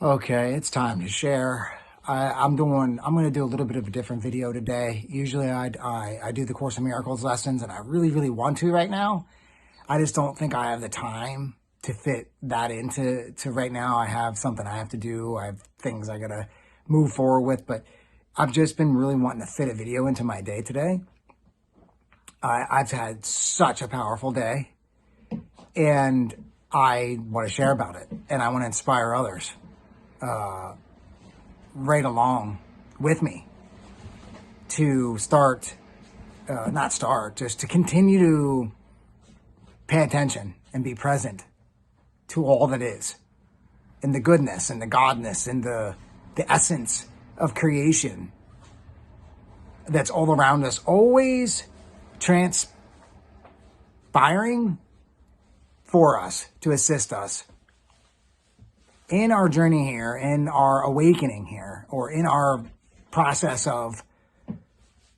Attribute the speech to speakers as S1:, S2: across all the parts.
S1: Okay, it's time to share. I'm going to do a little bit of a different video today. Usually I do the Course in Miracles lessons, and I really want to right now. I just don't think I have the time to fit that into right now. I have something I have to do. I have things I got to move forward with, but I've just been really wanting to fit a video into my day today. I've had such a powerful day, and I want to share about it, and I want to inspire others right along with me to just to continue to pay attention and be present to all that is, and the goodness and the godness and the essence of creation that's all around us, always transpiring for us to assist us in our journey here, in our awakening here, or in our process of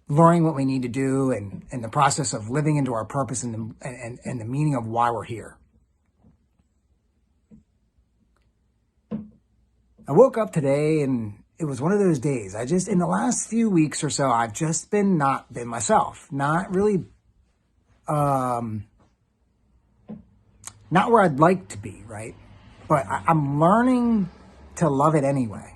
S1: learning what we need to do, and the process of living into our purpose and the meaning of why we're here. I woke up today and it was one of those days. In the last few weeks or so, I've just not been myself. Not really, not where I'd like to be, right? But I'm learning to love it anyway,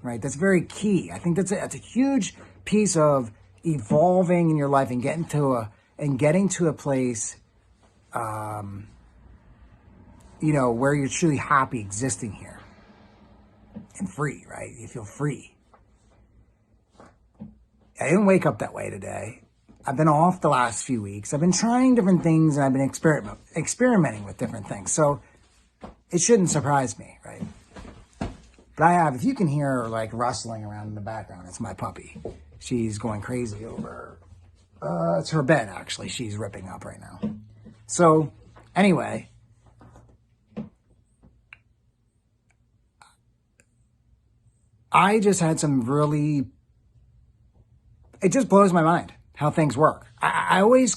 S1: right? That's very key. I think that's a huge piece of evolving in your life and getting to a place, where you're truly happy existing here and free, right? You feel free. I didn't wake up that way today. I've been off the last few weeks. I've been trying different things, and I've been experimenting with different things. So it shouldn't surprise me, right? But if you can hear her like rustling around in the background, it's my puppy. She's going crazy over, it's her bed actually. She's ripping up right now. So anyway, I just had it just blows my mind how things work. I always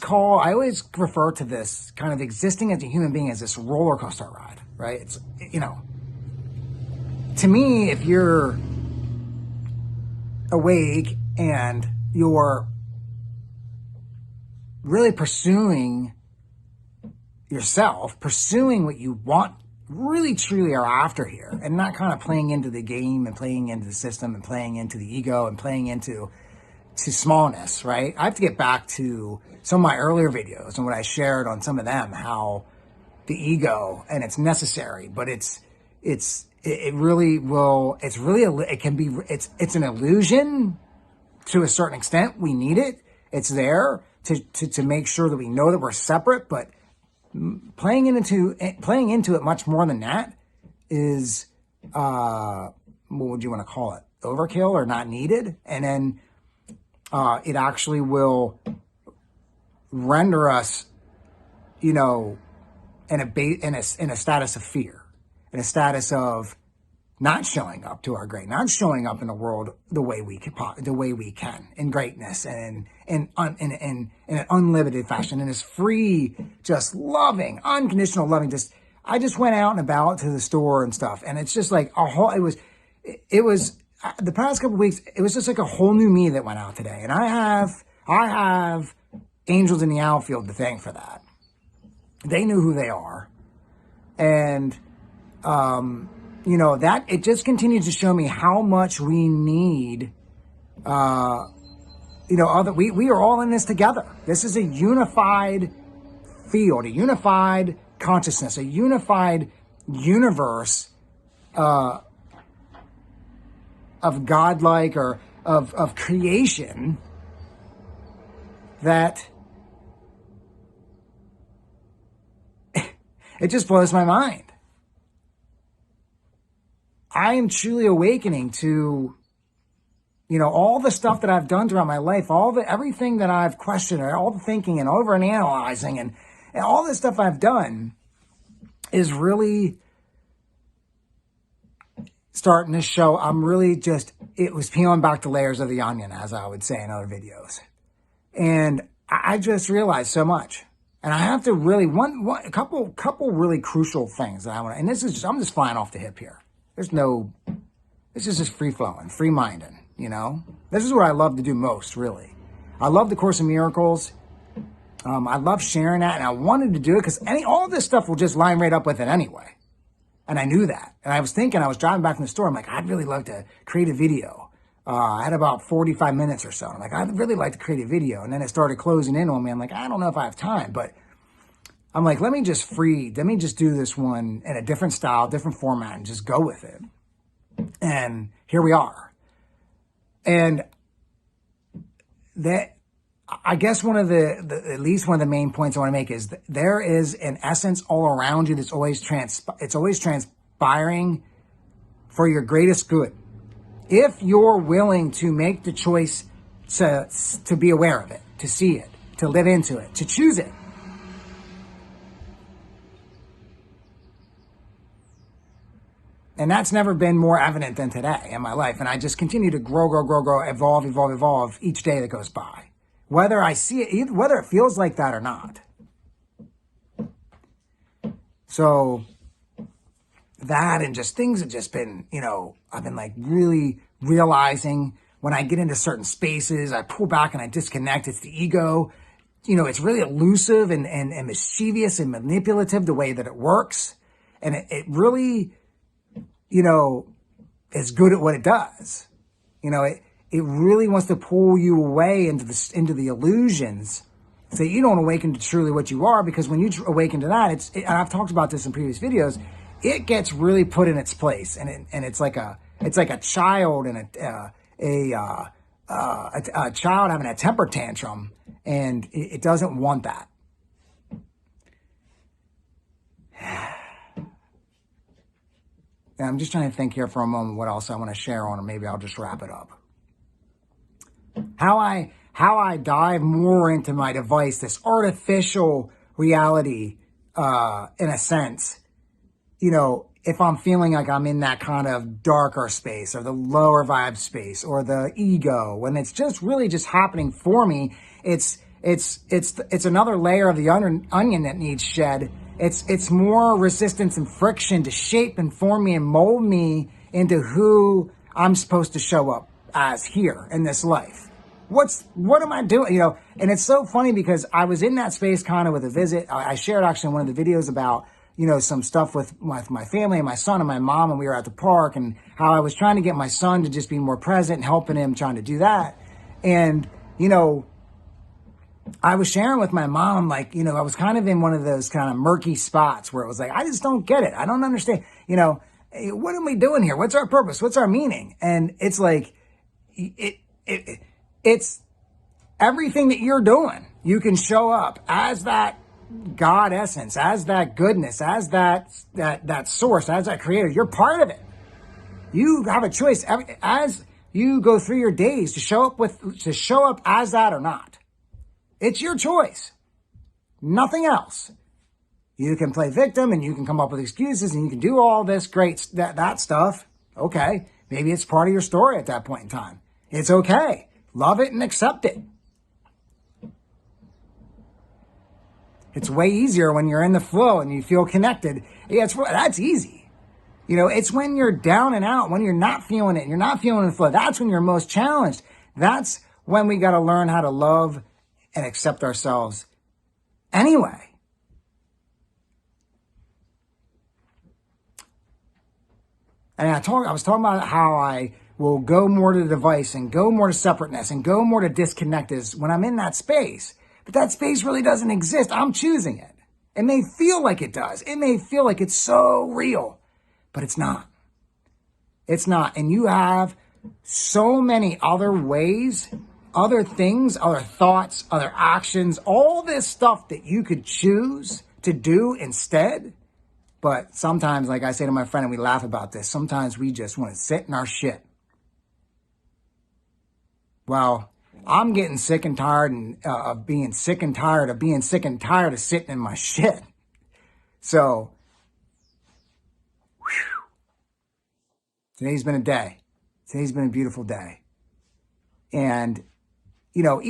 S1: refer to this kind of existing as a human being as this roller coaster ride, right? It's, to me, if you're awake and you're really pursuing yourself, pursuing what you want, really truly are after here, and not kind of playing into the game and playing into the system and playing into the ego and playing into smallness, right? I have to get back to some of my earlier videos and what I shared on some of them, how the ego, and it's necessary, but it's an illusion to a certain extent. We need it. It's there to make sure that we know that we're separate, but playing into it much more than that is, what would you want to call it? Overkill or not needed. And then, it actually will render us, in a status of fear, in a status of not showing up to our great, not showing up in the world the way we can in greatness and in an unlimited fashion, in this free, just loving, unconditional loving. I just went out and about to the store and stuff, and it's just like it was the past couple of weeks. It was just like a whole new me that went out today, and I have angels in the outfield to thank for that. They knew who they are, and that it just continues to show me how much we need. We are all in this together. This is a unified field, a unified consciousness, a unified universe of godlike or of creation that it just blows my mind. I am truly awakening to, all the stuff that I've done throughout my life, everything that I've questioned, all the thinking and over and analyzing and all this stuff I've done is really starting to show. It was peeling back the layers of the onion, as I would say in other videos. And I just realized so much. And I have to really, a couple really crucial things that I want to, and I'm just flying off the hip here. It's just free flowing, free minding, This is what I love to do most, really. I love the Course in Miracles. I love sharing that, and I wanted to do it because all this stuff will just line right up with it anyway. And I knew that. And I was driving back from the store. I'm like, I'd really love to create a video. I had about 45 minutes or so. I'm like, I'd really like to create a video. And then it started closing in on me. I'm like, I don't know if I have time, but I'm like, let me just do this one in a different style, different format, and just go with it. And here we are. And that, I guess at least one of the main points I want to make is that there is an essence all around you that's always transpiring for your greatest good. If you're willing to make the choice to be aware of it, to see it, to live into it, to choose it. And that's never been more evident than today in my life. And I just continue to grow, evolve each day that goes by. Whether I see it, whether it feels like that or not. So that and just things have just been, I've been like really realizing when I get into certain spaces, I pull back and I disconnect. It's the ego. It's really elusive and mischievous and manipulative the way that it works. And it really, is good at what it does. It really wants to pull you away into the illusions so that you don't awaken to truly what you are, because when you awaken to that, and I've talked about this in previous videos, it gets really put in its place, and it's like a child and a child having a temper tantrum, and it doesn't want that. And I'm just trying to think here for a moment what else I want to share on, and maybe I'll just wrap it up. How I dive more into my device, this artificial reality, in a sense, if I'm feeling like I'm in that kind of darker space or the lower vibe space or the ego, when it's just really just happening for me, it's another layer of the onion that needs shed. It's more resistance and friction to shape and form me and mold me into who I'm supposed to show up as here in this life. What am I doing? And it's so funny because I was in that space kind of with a visit. I shared actually one of the videos about, some stuff with my family and my son and my mom, and we were at the park, and how I was trying to get my son to just be more present and helping him trying to do that. And, I was sharing with my mom, like, I was kind of in one of those kind of murky spots where it was like, I just don't get it. I don't understand, what are we doing here? What's our purpose? What's our meaning? And it's like, it's everything that you're doing. You can show up as that God essence, as that goodness, as that source, as that creator. You're part of it. You have a choice as you go through your days to show up as that or not. It's your choice. Nothing else. You can play victim and you can come up with excuses and you can do all this great that stuff. Okay. Maybe it's part of your story at that point in time. It's okay. Love it and accept it. It's way easier when you're in the flow and you feel connected. Yeah, that's easy. It's when you're down and out, when you're not feeling it, you're not feeling the flow. That's when you're most challenged. That's when we got to learn how to love and accept ourselves anyway. And I was talking about how I will go more to the device and go more to separateness and go more to disconnectedness when I'm in that space. But that space really doesn't exist. I'm choosing it. It may feel like it does. It may feel like it's so real, but it's not. It's not. And you have so many other ways, other things, other thoughts, other actions, all this stuff that you could choose to do instead. But sometimes, like I say to my friend, and we laugh about this, sometimes we just want to sit in our shit. Well, I'm getting sick and tired of being sick and tired of being sick and tired of sitting in my shit. So, today's been a day. Today's been a beautiful day. And, even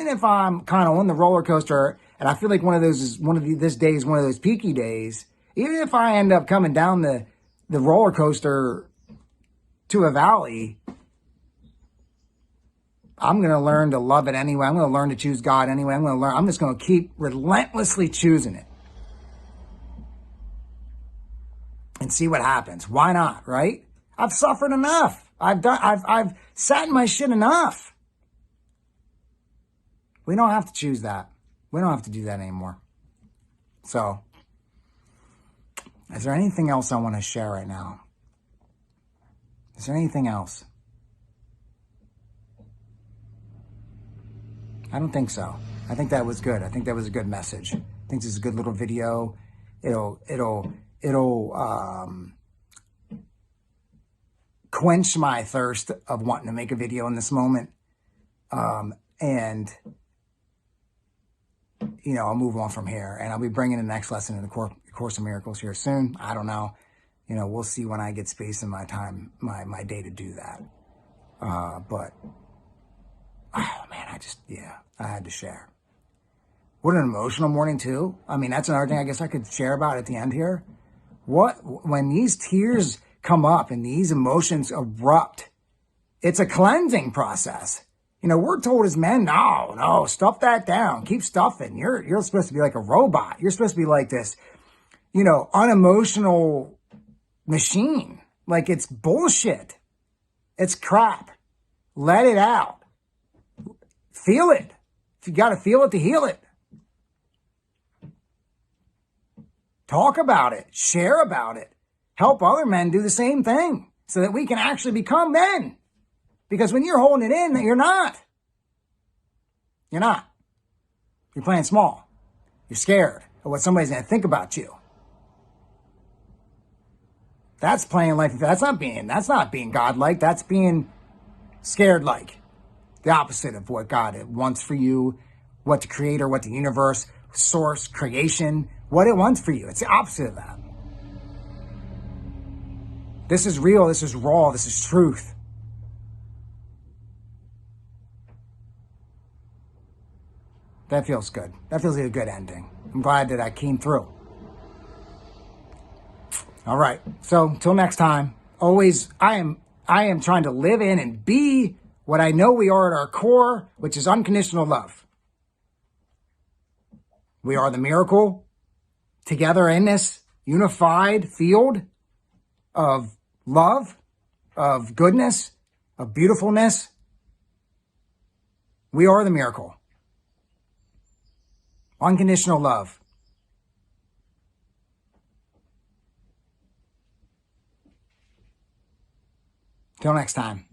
S1: if I'm kind of on the roller coaster and I feel like this day is one of those peaky days, even if I end up coming down the the roller coaster to a valley, I'm going to learn to love it anyway. I'm going to learn to choose God anyway. I'm just going to keep relentlessly choosing it and see what happens. Why not, right? I've suffered enough. I've sat in my shit enough. We don't have to choose that. We don't have to do that anymore. So, is there anything else I want to share right now? Is there anything else? I don't think so. I think that was good. I think that was a good message. I think this is a good little video. It'll quench my thirst of wanting to make a video in this moment. And, you know, I'll move on from here, and I'll be bringing the next lesson in the Course of Miracles here soon. I don't know. You know, we'll see when I get space in my time, my day to do that. But, oh man, I had to share. What an emotional morning too. I mean, that's another thing I guess I could share about at the end here. When these tears come up and these emotions erupt, it's a cleansing process. You know, we're told as men, no, stuff that down. Keep stuffing. You're supposed to be like a robot. You're supposed to be like this, you know, unemotional machine. Like, it's bullshit. It's crap. Let it out. Feel it. If you got to feel it to heal it. Talk about it. Share about it. Help other men do the same thing so that we can actually become men. Because when you're holding it in, you're not. You're not. You're playing small. You're scared of what somebody's going to think about you. That's playing life. That's not being godlike. That's being scared-like. The opposite of what God wants for you, what the creator, what the universe, source, creation, what it wants for you. It's the opposite of that. This is real. This is raw. This is truth. That feels good. That feels like a good ending. I'm glad that I came through. All right. So until next time, always, I am trying to live in and be what I know we are at our core, which is unconditional love. We are the miracle together in this unified field of love, of goodness, of beautifulness. We are the miracle. Unconditional love. Till next time.